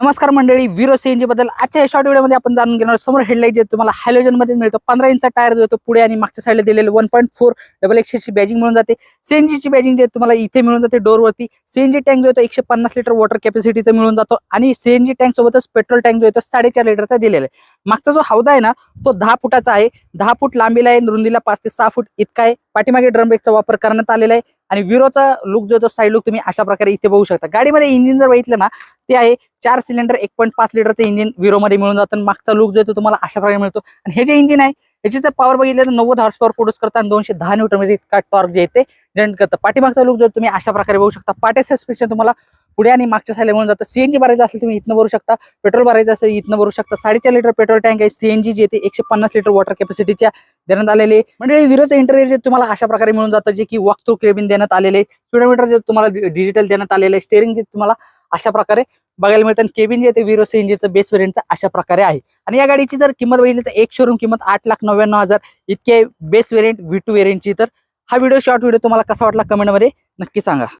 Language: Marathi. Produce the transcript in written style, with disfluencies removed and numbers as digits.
नमस्कार मंडळी, विरो सीएनजी बद्दल आजच्या या शॉर्ट व्हिडिओमध्ये आपण जाणून घेणार. समोर हेडलाईट जे तुम्हाला हॅलोजन मध्ये मिळतो. 15 इंचचा टायर जो येतो पुढे आणि मागच्या साईडला दिलेले 1.4 डबल एक्सची बॅजिंग मिळून जाते. सीएनजी ची बॅजिंग जे तुम्हाला इथे मिळून जाते डोर वरती. सीएनजी टँक जो येतो 150 लिटर वॉटर कॅपॅसिटीचा मिळून जातो आणि सीएनजी टँक सोबतच पेट्रोल टँक जो येतो 4.5 लिटरचा दिलेला आहे. मागचा जो हौदा आहे ना तो 10 फुटाचा आहे. 10 फूट लांबीला आहे, रुंदीला 5 ते 6 फूट इतका आहे. पाठीमागे ड्रम ब्रेकचा वापर करण्यात आलेला आहे आणि विरोचा लुक जो येतो साईड लुक तुम्ही अशा प्रकारे इथे बघू शकता. गाडीमध्ये इंजिन जर बघितलं ना ते आहे 4 सिलेंडर 1.5 लिटरचं इंजिन विरोमध्ये मिळून जातं. मागचा लुक जो येतो तुम्हाला अशा प्रकारे मिळतो आणि हे जे इंजिन आहे याची जर पॉवर बघितलं तर 90 हॉर्स पॉवर प्रोड्यूस करतात आणि 210 न्यूटन मध्ये इतका टॉर्क जे येते जनरेट करतं. पाठीमागचा लुक जो तुम्ही अशा प्रकारे बघू शकता. पाटे सस्पेन्शन तुम्हाला पुढे आणि मागच्या साईडला मिळून जातं. सीएनजी भरायचं असेल तुम्ही इथनं भरू शकता, पेट्रोल भरायचं असेल इथनं भरू शकता. 4.5 लिटर पेट्रोल टँक आहे. सीएनजी जे येते 150 लिटर वॉटर कॅपॅसिटीच्या देण्यात आलेले. म्हणजे विरोचं इंटेरियर जे तुम्हाला अशा प्रकारे मिळून जातं जे की वॉक थ्रू केबिन देण्यात आलेले. स्पीडोमीटर जे तुम्हाला डिजिटल देण्यात आलेलं आहे. स्टेअरिंग जे तुम्हाला अशा प्रकारे बघायला मिळतं. केबिन जे ते विरो सीएनजीचं बेस व्हेरियंटचं अशा प्रकारे आहे. आणि या गाडीची जर किंमत बघितली तर एक शोरूम किंमत 8,99,000 इतकी आहे बेस व्हेरियंट V2 व्हेरियंटची. तर हा व्हिडिओ शॉर्ट व्हिडिओ तुम्हाला कसा वाटला कमेंटमध्ये नक्की सांगा.